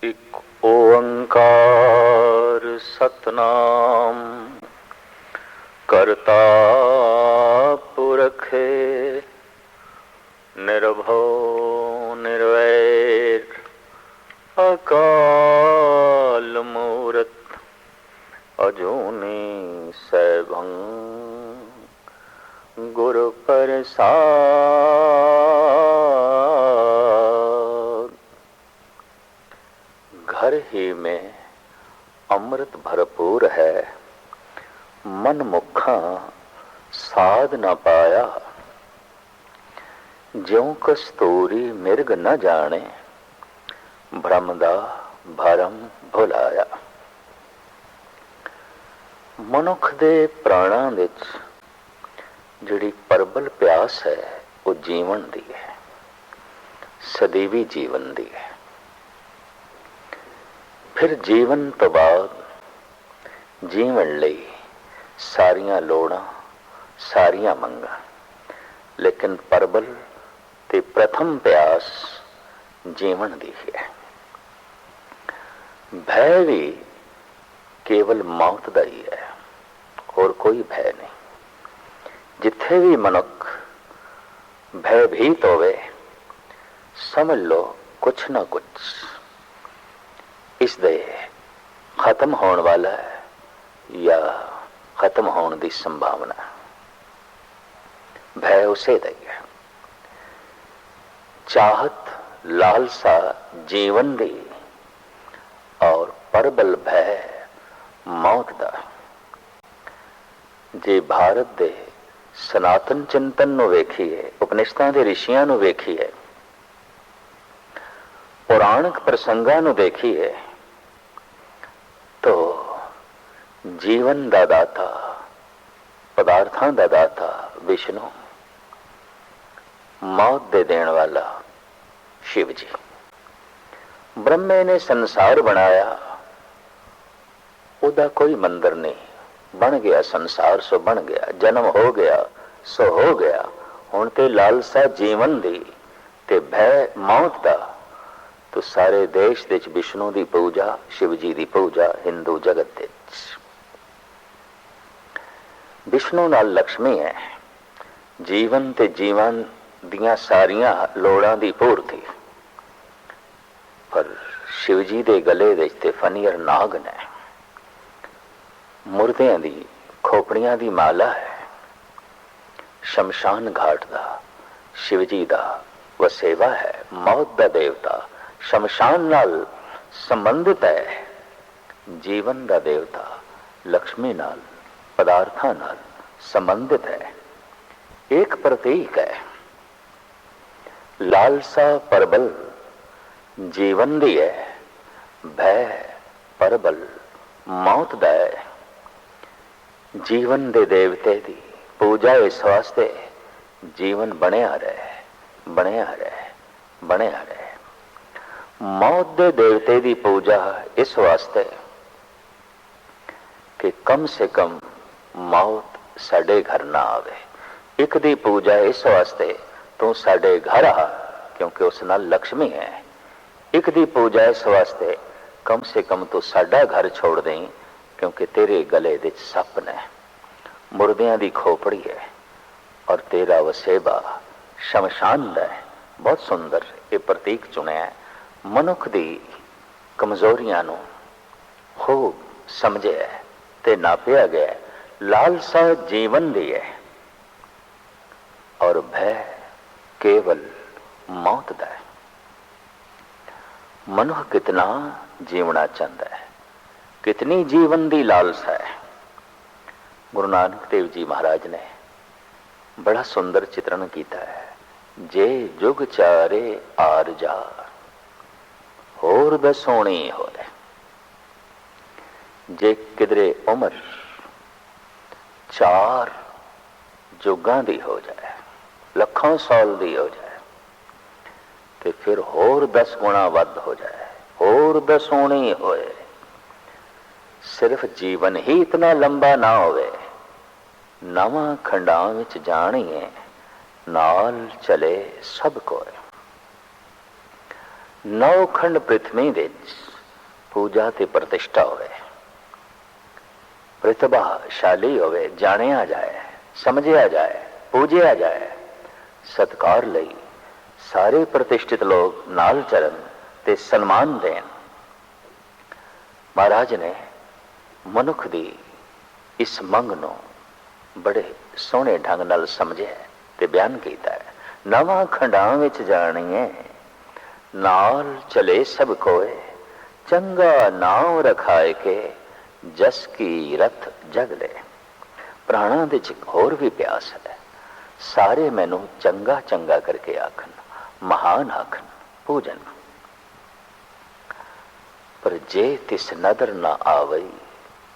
इक ओंकार सतनाम करता पुरख निर्भव निर्वैर अकाल मूरत अजूनी सैभं गुरु प्रसाद। घर ही में अमृत भरपूर है, मन मुखा साध न पाया। ज्यों कस्तूरी मिर्ग न जाने, भ्रम दा भरम भुलाया। मनुख दे प्राणां विच जिहड़ी प्रबल प्यास है वो जीवन दी है, सदैवी जीवन दी है। फिर जीवन तो बाद जीवन लई सारियां लोड़ां सारियां मंगां, लेकिन प्रबल ते प्रथम प्यास जीवन दी है। भय भी केवल मौत दा ही है, और कोई भय नहीं। जिथे भी मनुख भयभीत होवे, समझ लो कुछ ना कुछ इस दे खत्म होने वाला है या खत्म होने की संभावना। भय उसे दी है। चाहत लालसा जीवन दी और प्रबल भय मौत दा। जे भारत दे सनातन चिंतन नूं वेखीए, उपनिषदां दे ऋषियां नूं वेखीए, पौराणिक प्रसंगां नूं देखीए, तो जीवन दा दाता, पदार्थां दा दाता विष्णु, मौत दे देण वाला शिव जी। ब्रह्मे ने संसार बनाया, उदा कोई मंदिर नहीं, बन गया संसार सो बन गया, जन्म हो गया सो हो गया। हुण ते लालसा जीवन दी ते भय मौत दा, तो सारे देश विच विष्णु दी पूजा, शिव जी दी पूजा हिंदू जगत विच। विष्णु नाल लक्ष्मी है, जीवन ते जीवन दियां सारियां लोड़ां दी पूर्ति। पर शिव जी दे गले विच ते फनीर नाग ने, मुर्दियां दी खोपड़ियां दी माला है। शमशान घाट दा शिव जी दा वसेवा है। मौत दा देवता शमशान नाल संबंधित है, जीवन दा देवता लक्ष्मी नाल, पदार्थां नाल संबंधित है। एक प्रतीक है। लालसा प्रबल जीवन दी है, भय प्रबल मौत दा है। जीवन दे देवते दी पूजा इस वास्ते जीवन बनिया रहे, बनिया रहे, बनिया रहे। मौत दे देवते दी पूजा इस वास्ते कि कम से कम मौत साडे घर ना आवे। एक दी पूजा इस वास्ते तू साडे घर आ, क्योंकि उस नाल लक्ष्मी है। एक दी पूजा इस वास्ते कम से कम तू साडा घर छोड़ दें, क्योंकि तेरे गले विच सप ने, मुर्दियां दी खोपड़ी है, और तेरा वसेबा शमशान दा है। बहुत सुंदर ये प्रतीक चुनिया है। मनुख दी कमजोरियां नूं खूब समझिया ते नापिया गया। लालसा जीवन दी है और भय केवल मौत दा है। मनुख कितना जीवना चाहता है, कितनी जीवन दी लालसा है। गुरु नानक देव जी महाराज ने बड़ा सुंदर चित्रण किया है। जे जुग चारे आर जा, होर दसोणी होए। जे किधरे उम्र 4 जुगां दी हो जाए, लखों साल दी हो जाए, तो फिर होर 10 गुणा वध हो जाए, होर दसोणी होए। सिर्फ जीवन ही इतना लंबा ना होवे, नवा खंडां विच जाणीए, नाल चले सब कोई। 9 खंड पृथ्वी विच पूजा ते प्रतिष्ठा होवे, प्रतिभाशाली होवे, जानिया जाए, समझिया जाए, पूजिया जाए, सत्कार लई सारे प्रतिष्ठित लोग नाल चलन ते सन्मान देन। महाराज ने मनुख दी इस मंग नूं बड़े सोहणे ढंग नाल समझिया ते बयान कीता है। नवां खंडां विच जाणीए, नाल चले सब कोए, चंगा नाम रखाए के, जस की रथ जग ले। प्राणा दे च होर भी प्यास है, सारे मैनू चंगा चंगा करके आखन, महान आखन, पूजन। पर जे तिस नदर ना आवई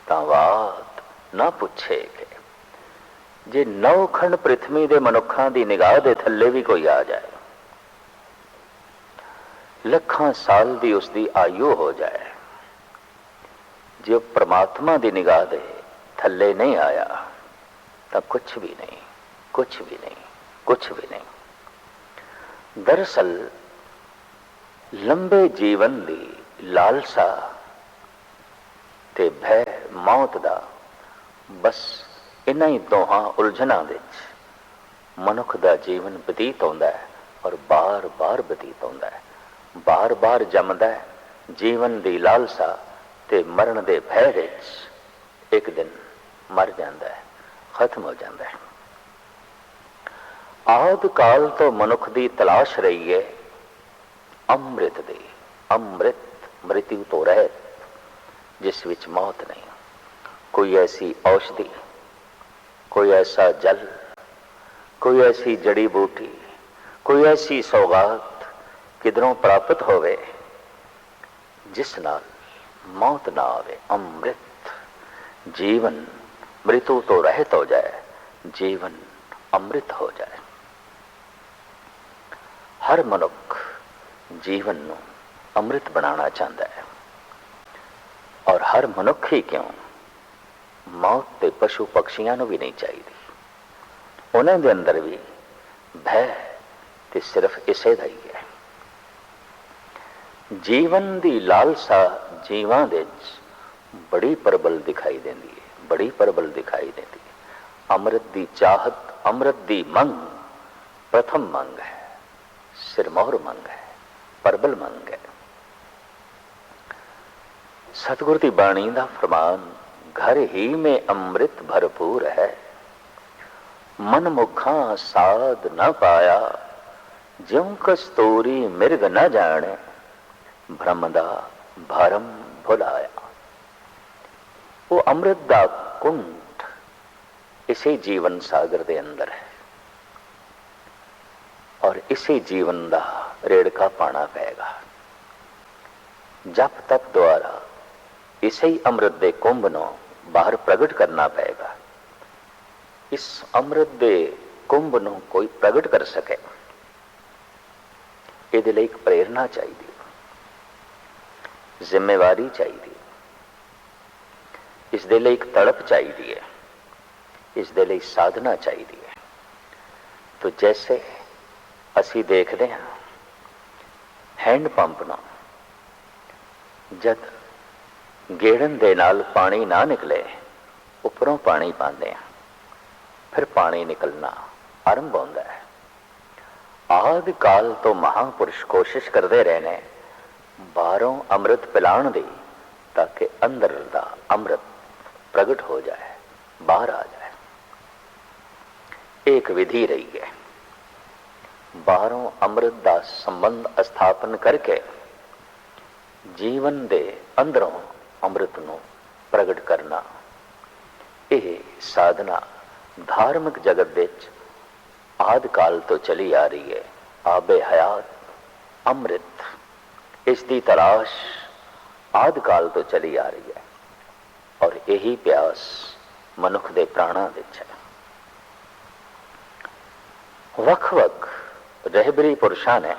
तां बात ना पुछे के। जे 9 खंड पृथ्वी दे मनुखां दी निगाह दे थल्ले भी कोई आ जाए, लखां साल दी उसदी आयु हो जाए, जे परमात्मा दी निगाह दे थल्ले नहीं आया तो कुछ भी नहीं, कुछ भी नहीं, कुछ भी नहीं। दरअसल लंबे जीवन दी लालसा ते भय मौत दा बस इन्हां ही दोहां उलझनां विच मनुख दा जीवन बतीत होंदा है और बार बार बतीत होंदा है, बार बार जमदा है। जीवन दी लालसा ते मरण दे भय विच एक दिन मर जांदा है, खत्म हो जाता है। आद काल तो मनुख दी तलाश रही है अमृत दी, अमृत मृत्यु तो रहत, जिस विच मौत नहीं। कोई ऐसी औषधि, कोई ऐसा जल, कोई ऐसी जड़ी बूटी, कोई ऐसी सौगात किधरों प्राप्त होवे जिस नाल मौत ना आवे। अमृत, जीवन मृत्यु तो रहत हो जाए, जीवन अमृत हो जाए। हर मनुख जीवन नूं अमृत बनाना चाहता है, और हर मनुख ही क्यों, मौत ते पशु पक्षियां नूं भी नहीं चाहिए। उन्हां दे अंदर भी भय ते सिर्फ इसे दा ही है। जीवन दी लालसा जीवां दे बड़ी प्रबल दिखाई देंदी है, बड़ी प्रबल दिखाई देती है। अमृत दी चाहत, अमृत दी मंग प्रथम मंग है, सिरमौर मंग है, प्रबल मंग है। सतगुर दी बाणी दा फरमान, घर ही में अमृत भरपूर है, मन मुखां साध न पाया, ज्यों कस्तूरी मिर्ग न जाने, भ्रम दा भरम भुलाया। वो अमृत दा कुंठ इसी जीवन सागर दे अंदर है, और इसी जीवन दा रेड़का पाना पेगा। जप तप द्वारा इसी अमृत दे कुंभ नूं बाहर प्रगट करना पेगा। इस अमृत दे कुंभ नूं कोई प्रगट कर सके, इहदे लई एक प्रेरणा चाहिए, जिम्मेवारी चाहिए, इस दे लई एक तड़प चाहिए, इस दे लई साधना चाहिए। तो जैसे असी देखते हैं हैंड पंप ना, जद गेड़न दे नाल पानी ना निकले, उपरों पानी पाते हैं, फिर पानी निकलना आरंभ होता है। आदि काल तो महापुरुष कोशिश करते रहने बाहरों अमृत पिलाण दी, ताकि अंदर दा अमृत प्रगट हो जाए, बाहर आ जाए। एक विधि रही है, बाहरों अमृत दा संबंध स्थापन करके जीवन दे अंदरों अमृत नूं प्रगट करना। यह साधना धार्मिक जगत विच आदि काल तो चली आ रही है। आबे हयात अमृत, इसकी तलाश आदि काल तो चली आ रही है, और यही प्यास मनुख दे प्राणा विच है। वख-वख रहबरी पुरुषां ने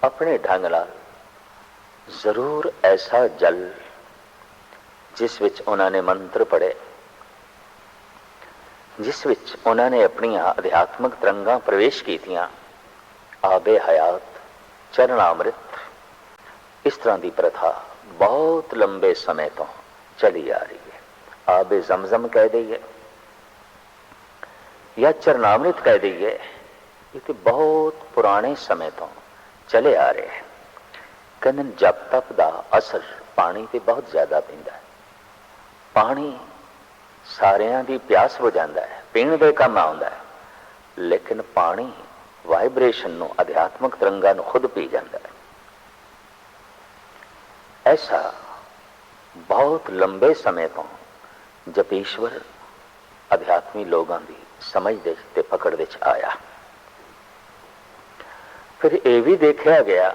अपने ढंग नाल जरूर ऐसा जल जिस विच उन्होंने मंत्र पढ़े, जिस विच उन्होंने अपनियां अध्यात्मक तरंगां प्रवेश कीतियां, आबे हयात चरणामृत, इस तरह की प्रथा बहुत लंबे समय तो चली आ रही है। आबे जमजम कह दईए या चरणामृत कह दईए, ये बहुत पुराने समय तो चले आ रहे हैं। कहते जप तप का असर पानी ते बहुत ज्यादा पैंदा है। पानी सारिਆਂ ਦੀ प्यास हो जाता है, पीण दे काम आउंदा है, लेकिन पानी वाइब्रेशन ਨੂੰ अध्यात्मक तरंगा ਨੂੰ खुद पी जाता है। ऐसा बहुत लंबे समय तो जपेश्वर अध्यात्मी लोगों की समझ दे ते पकड़ दे आया। फिर यह भी देखा गया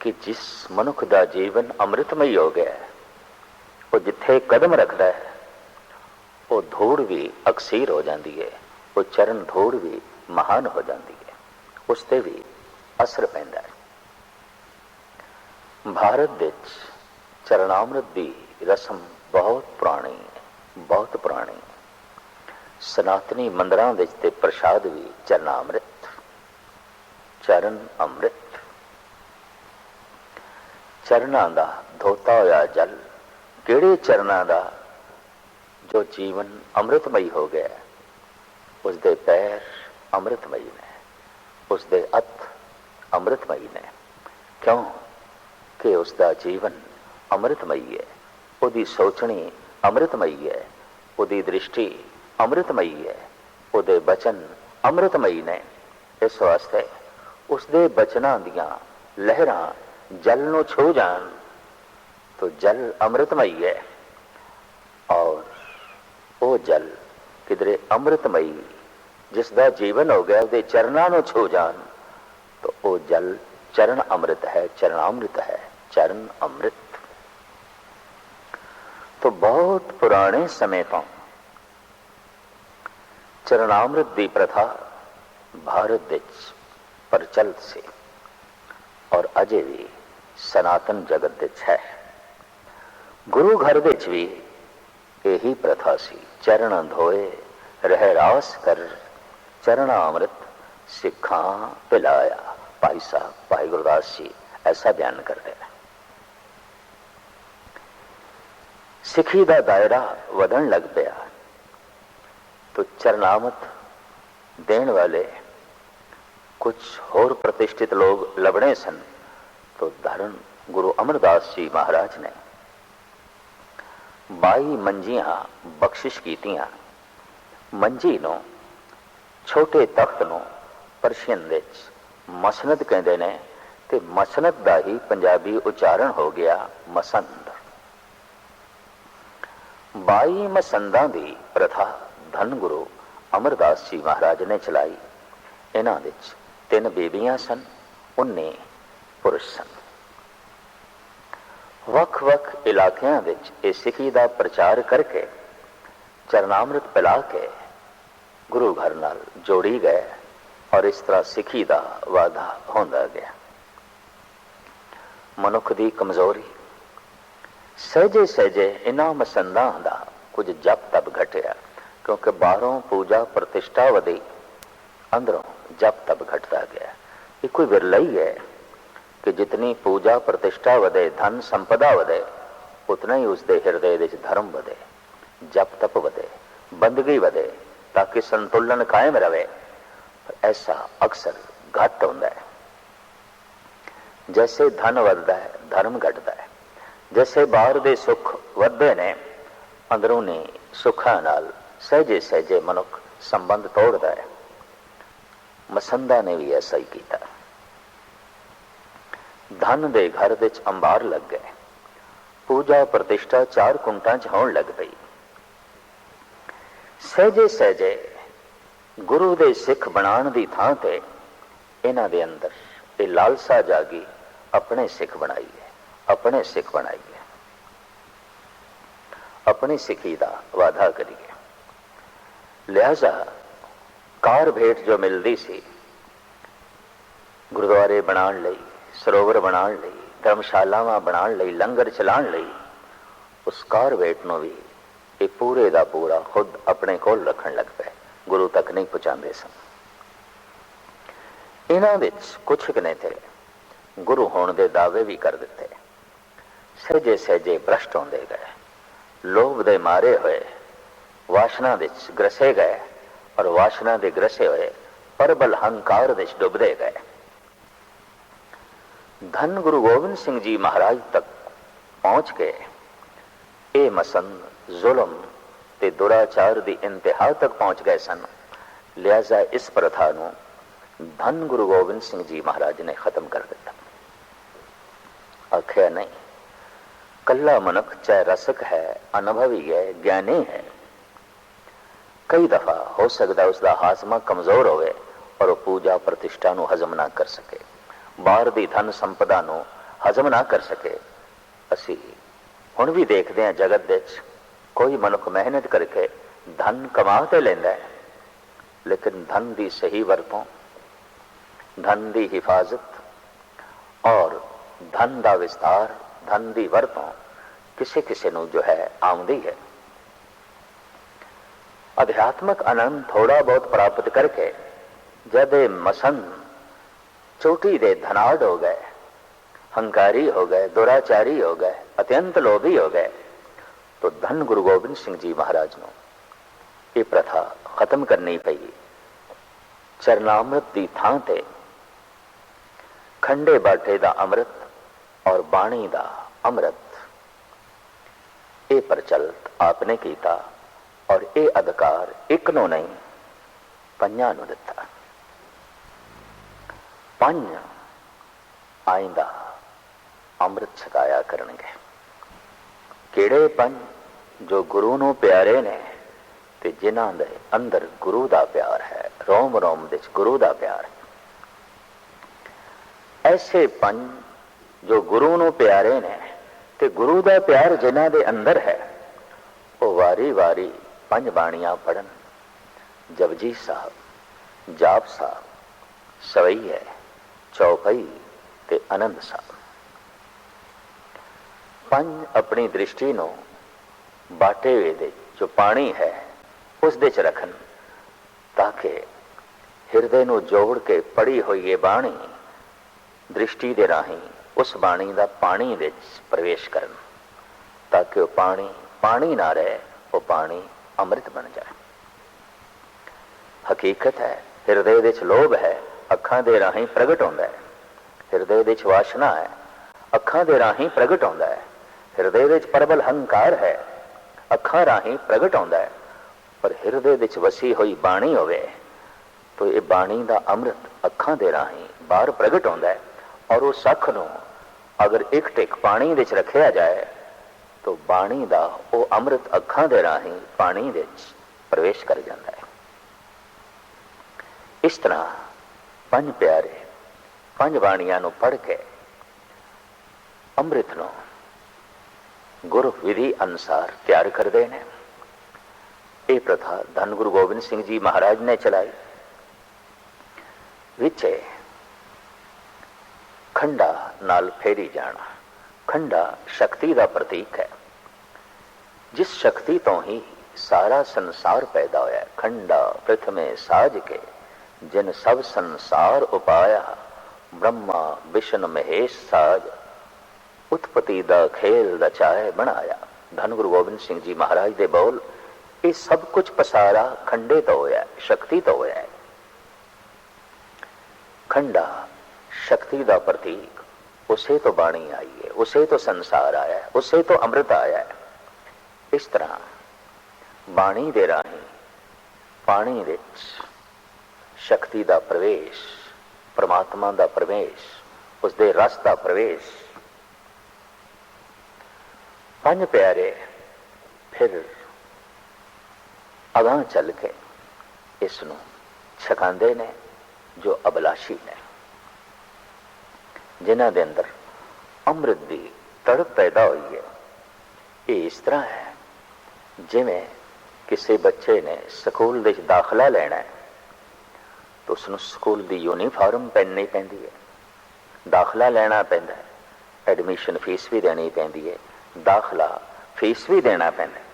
कि जिस मनुख का जीवन अमृतमय हो गया है, वो जिथे कदम रखता है वो धूड़ भी अक्सीर हो जाती है, वो चरण धूड़ भी महान हो जाती है, उसते भी असर पैंदा है। भारत विच चरणामृत की रस्म बहुत पुरानी है, बहुत पुरानी है। सनातनी मंदिरां विच ते प्रसाद भी चरणामृत, चरण अमृत, चरणां दा धोता होया जल। किहड़े चरणां दा जो जीवन अमृतमयी हो गया, उसके पैर अमृतमयी ने, उसके हथ अमृतमयी ने। क्यों कि उसका जीवन अमृतमयी है, उसकी सोचनी अमृतमयी है, उसकी दृष्टि अमृतमयी है, उसके बचन अमृतमयी ने। इस वास्ते उसके बचनां दियां लहरां जल नूं छू जान तो जल अमृतमयी है, और वो जल किधरे अमृतमयी जिसका जीवन हो गया उसके चरणां नूं छू जान तो वो जल चरण अमृत है, चरणामृत है, चरण अमृत। तो बहुत पुराने समय तो चरणामृत की प्रथा भारत विच प्रचलित सी और अजे भी सनातन जगत विच है। गुरु घर विच भी यही प्रथा सी। चरण धोए रह रास कर, चरणामृत सिखां पिलाया। भाई साहब भाई गुरदास जी ऐसा बयान कर रहे हैं। सिखी का दायरा वधन लग गया तो चरणामृत देने वाले कुछ होर प्रतिष्ठित लोग लभने सन। तो धर्म गुरु अमरदास जी महाराज ने 22 मंजियां बख्शिश कीतियां। मंजी नूं छोटे तख्त नूं परशियन विच मसनद कहते ने, ते मसनद का ही पंजाबी उच्चारण हो गया मसंद। 22 मसंदा की प्रथा धन गुरु अमरदास जी महाराज ने चलाई। इन्हां विच 3 बेबियां सन, 19 पुरुष सन। वख-वख इलाकियां विच इह सिखी का प्रचार करके चरणामृत पिला के गुरु घर नाल जोड़ी गए और इस तरह सिखी का वाधा होंदा गया। मनुख की कमजोरी सहजे सहजे इन्हां मसंदां दा कुछ जप तप घटिया, क्योंकि बाहरों पूजा प्रतिष्ठा वधी, अंदरों जप तप घटता गया। ये कोई विरला ही है कि जितनी पूजा प्रतिष्ठा वधे, धन संपदा वधे, उतना ही उसके हृदय विच धर्म वधे, जप तप वधे, बंदगी वधे, ताकि संतुलन कायम रहे। पर ऐसा अक्सर घट होता है। जैसे धन वधदा है धर्म घटता है। जैसे बाहर दे सुख वधदे ने, अंदरूनी सुखां नाल सहजे सहजे मनुख संबंध तोड़ता है। मसंदा ने भी ऐसा ही किया। धन दे घर विच अंबार लग गए, पूजा प्रतिष्ठा 4 कुंटां च होण लग पई। सहजे सहजे गुरु दे सिख बनाण दी थां ते इन्हां दे अंदर ये लालसा जागी, अपने सिख बनाइए, अपने सिख बनाइए, अपनी सिखी का वादा करिए। लिहाजा कार भेंट जो मिलती सी, गुरुद्वारे बनाने लई, सरोवर बनाने लई, धर्मशालावां बनाने लई, लंगर चलाने लई, उस कार भेंट नूं भी ये पूरे का पूरा खुद अपने कोल रखन लग पे। गुरु तक नहीं पहुंचाते सन। इन्हां विच कुछ ने थे गुरु होने के दावे भी कर दिते। सहजे सहजे भ्रष्ट होंदे गए, लोभ दे मारे होए वासना दे ग्रसे गए और वासना दे ग्रसे होए परबल हंकार दे डुबदे गए। धन गुरु गोबिंद सिंह जी महाराज तक पहुंच के ये मसंद जुल्म ते दुराचार दी इंतहा तक पहुंच गए सन। लिहाजा इस प्रथा नूं धन गुरु गोबिंद सिंह जी महाराज ने खत्म कर दिता। आख्या नहीं, कल्ला मनुख चाहे रसक है, अनुभवी है, ज्ञानी है, कई दफा हो सकता उसका हाजमा कमजोर होवे और वो पूजा प्रतिष्ठा नूं हजम ना कर सके, बाहर दी धन संपदा नूं हजम ना कर सके। असी हुण भी देखते हैं जगत विच कोई मनुख मेहनत करके धन कमा ते लैंदा है, लेकिन धन दी सही वरतों, धन दी हिफाजत और धन दा विस्तार, धन दी वरतों किसे किसे नूं जो है आउंदी है। अध्यात्मक आनंद थोड़ा बहुत प्राप्त करके जब मसंद चोटी दे धनाढ़ हो गए, हंकारी हो गए, दुराचारी हो गए, अत्यंत लोभी हो गए, तो धन गुरु गोबिंद सिंह जी महाराज नूं ये प्रथा खत्म करनी पई। चरनामृत दी थां ते खंडे बाटे दा अमृत और बाणी दा अमृत ये प्रचलित आपने कीता और ये अधिकार एक नूं नहीं पंजां नूं दिता। पंज आइंदा अमृत छकाया करनगे। किहड़े पंज? जो गुरु नूं प्यारे ने ते जिन्हां दे अंदर गुरु दा प्यार है, रोम रोम विच गुरु दा प्यार है। ऐसे पंज जो गुरु नूं प्यारे ने ते गुरु दा प्यार जिन्हां दे अंदर है, वो वारी वारी पंज बाणियां पढ़न। जपजी साहब, जाप साहब, सवैया, चौपाई ते आनंद साहब। पंज अपनी दृष्टि नूं बाटे हुए दे जो पानी है उस दे च रखन, ताकि हिरदे नूं जोड़ के पढ़ी हुई ये बाणी दृष्टि दे राही उस बाणी दा पानी दे प्रवेश करन, ताकि वो पानी पानी ना रहे, वो पानी अमृत बन जाए। हकीकत है हिरदे दे च लोभ है, अखां दे राही प्रगट होंदा है। हिरदे दे च वासना है, अखां दे राही प्रगट होंदा है। हिरदे दे च प्रबल हंकार है, अखां राही प्रगट होंदा है। पर हिरदे दे च वसी हुई बाणी होवे तो ये बाणी दा अमृत अखां दे राही बाहर प्रगट होंदा है। और उस अख नूं अगर एक टिक पानी दे च रखिया जाए तो बाणी दा वो अमृत अखां दे राही पानी दे च प्रवेश कर जाता है। इस तरह पंज प्यारे पंज बाणियां नूं पढ़ के अमृत नूं गुरु विधि अनुसार तैयार करते हैं। ये प्रथा धन गुरु गोबिंद सिंह जी महाराज ने चलाई। विच खंडा नाल फेरी जाना। खंडा शक्ति का प्रतीक है, जिस शक्ति तो ही सारा संसार पैदा होया। खंडा प्रथमे साज के जिन सब संसार उपाया, ब्रह्मा विष्णु महेश साज, उत्पत्ति दा खेल रचाए बनाया। धन गुरु गोबिंद सिंह जी महाराज दे बोल, ये सब कुछ पसारा खंडे तो होया, शक्ति तो होया है। खंडा शक्ति दा प्रतीक, उसे तो बाणी आई है, उसे तो संसार आया है, उसे तो अमृत आया है। इस तरह बाणी दे राही पानी विच शक्ति दा प्रवेश, परमात्मा दा प्रवेश, उस दे रस दा प्रवेश। पंज प्यारे फिर अगां चल के इसनूं छकांदे ने जो अभिलाषी ने, जिन्हां दे अंदर अमृत दी तड़प पैदा हुई है। ये इस तरह है जिवें किसी बच्चे ने स्कूल दे दाखला लेना है तो उसनूं स्कूल दी यूनीफॉर्म पहननी पैंदी है, दाखला लेना पैंदा है, एडमिशन फीस भी देनी पैंदी है, दाखला फीस भी देना पैंदा है।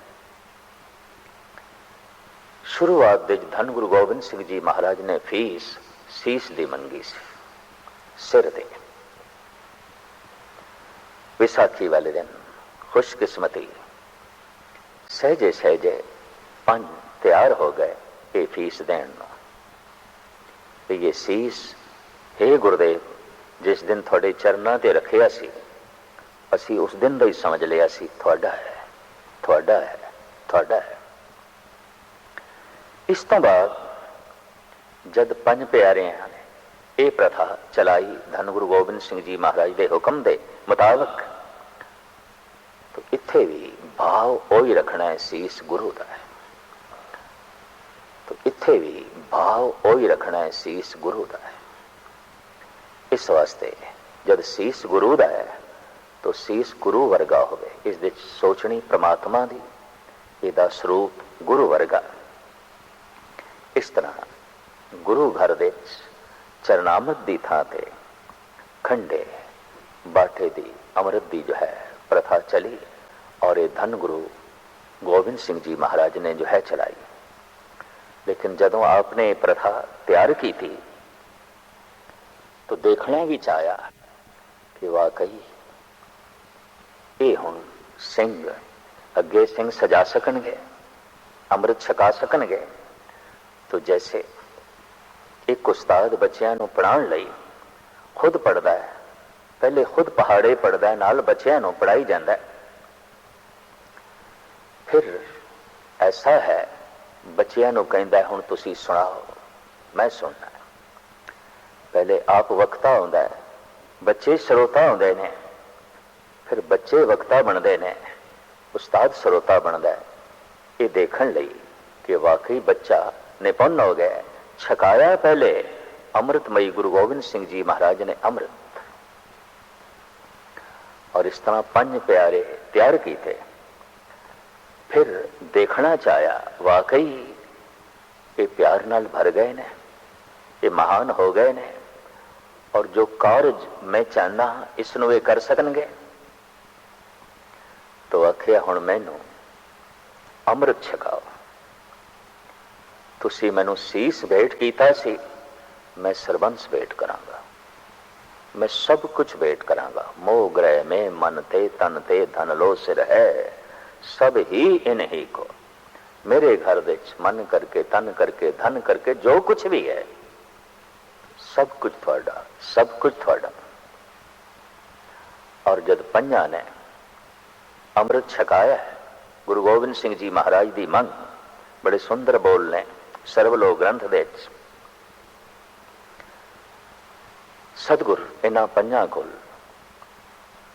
शुरुआत दे धन गुरु गोबिंद सिंह जी महाराज ने फीस सीस दी मंगी सी, सिर दे। विसाखी वाले दिन खुशकिस्मती सहजे सहजे पंज तैयार हो गए ये फीस देन। ये सीस हे गुरुदेव जिस दिन थोड़े चरणों ते रखिया सी असी उस दिन का ही समझ लिया सी थोड़ा है, थोड़ा है, थोड़ा है। इस तो बाद जद पंज प्यारियां ने यह प्रथा चलाई धन गुरु गोबिंद सिंह जी महाराज के हुक्म के मुताबिक, तो इत्थे भी भाव ओही रखना है सीस गुरु का है। तो इत्थे भी भाव ओही रखना है सीस गुरु का है। इस वास्ते जब सीस गुरु का है तो सीस गुरु वर्गा होवे, इस दे सोचनी परमात्मा दी, इहदा स्वरूप गुरु वर्गा। इस तरह गुरु घर दे चरनामत दी थां ते खंडे बाटे दी अमृत दी जो है प्रथा चली और ये धन गुरु गोबिंद सिंह जी महाराज ने जो है चलाई। लेकिन जदों आपने प्रथा तैयार की थी तो देखना भी चाहा कि वाकई ये हुण सिंह अगे सिंह सजा सकणगे, अमृत छका सकणगे। तो जैसे एक उस्ताद बच्चों को पढ़ाने लई खुद पढ़ता है, पहले खुद पहाड़े पढ़ता है, नाल बच्चों को पढ़ाई जाता है। फिर ऐसा है बच्चों को कहता है हुण तुसी सुनाओ, मैं सुनना। पहले आप वक्ता होंदा है, बच्चे श्रोता होंदे ने, फिर बच्चे वक्ता बनते हैं, उस्ताद श्रोता बनता है। ये देखने लई कि वाकई बच्चा निपुण हो गया, छकाया पहले अमृतमयी गुरु गोबिंद सिंह जी महाराज ने अमृत, और इस तरह पंज प्यारे तैयार किए थे। फिर देखना चाहा वाकई ये प्यार नाल भर गए ने, ये महान हो गए ने, और जो कार्य मैं चाहना इसनों ये कर सकणगे। तो आखिया हुण मैनू अमृत छकाओ, तुसी मैनू सीस भेंट कीता सी, मैं सरबंस भेंट करांगा, मैं सब कुछ भेंट करांगा। मोह ग्रह में मन ते तन ते धन लो सिर है, सब ही इन ही को। मेरे घर विच मन करके तन करके धन करके जो कुछ भी है सब कुछ थोड़ा, सब कुछ थोड़ा। और जब पंजा ने अमृत छकाया है, गुरु गोबिंद सिंह जी महाराज की मंग बड़े सुंदर बोल ने सर्वलोक ग्रंथ दे सतगुर इन्हां पंजां कोल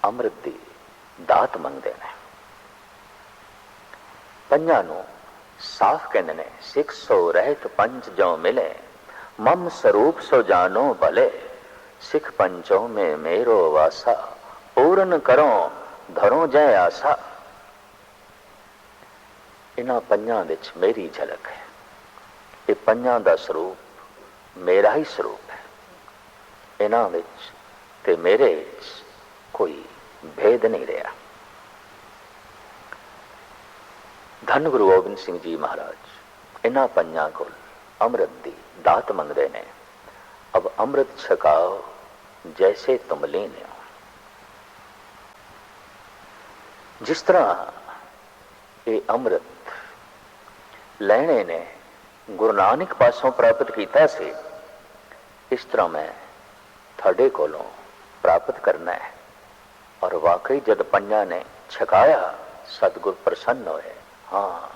अमृत की दात मंगते हैं। पंजां नूं साफ कहते ने सिख सो रहत पंच जो मिले, मम स्वरूप सो जानो भले, सिख पंचों में मेरो वासा, पूर्ण करो धरो जय आसा। इन्हां पंजां विच मेरी झलक है, ये पंजां दा स्वरूप मेरा ही स्वरूप है, इन्हां विच ते मेरे विच कोई भेद नहीं रहा। धन गुरु गोबिंद सिंह जी महाराज इन्हां पंजां कोल अमृत दी दात मंगते ने। अब अमृत छकाओ जैसे तुम लीन हो। जिस तरह ये अमृत लैने ने गुरु नानक पासों प्राप्त किया से, इस तरह मैं थोड़े कोलों प्राप्त करना है। और वाकई जद पंजा ने छकाया सतगुर प्रसन्न होए, हाँ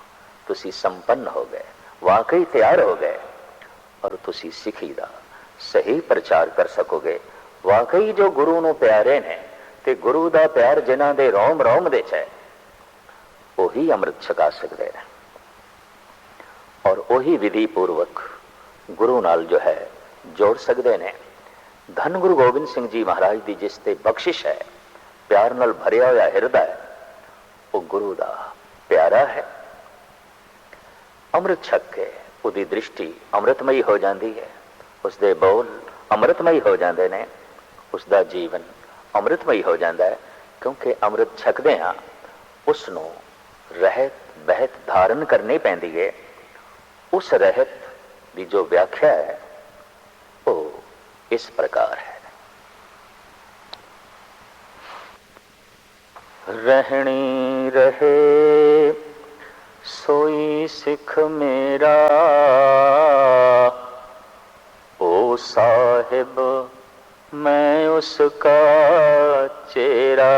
तुसी संपन्न हो गए, वाकई तैयार हो गए, और तुसी सिखी दा सही प्रचार कर सकोगे। वाकई जो गुरु नूं प्यारे ने ते गुरु दा प्यार जिन्हां दे रोम रोम दे है, वही अमृत छका सकते हैं, और वही विधि पूर्वक गुरु नाल जो है जोड़ सकते हैं। धन गुरु गोबिंद सिंह जी महाराज की जिस ते बख्शिश है, प्यार नाल भरिया होया हिरदा, वो गुरु दा प्यारा है। अमृत छक के उसकी दृष्टि अमृतमयी हो जाती है, उसके बोल अमृतमयी हो जाते हैं, उसका जीवन अमृतमयी हो जाता है। क्योंकि अमृत छकदे हाँ उसनों रहत बहत धारण करनी पैंदी है। उस रहत की जो व्याख्या है वो इस प्रकार है। रहनी रहे सोई सिख मेरा, ओ साहिब मैं उसका चेहरा।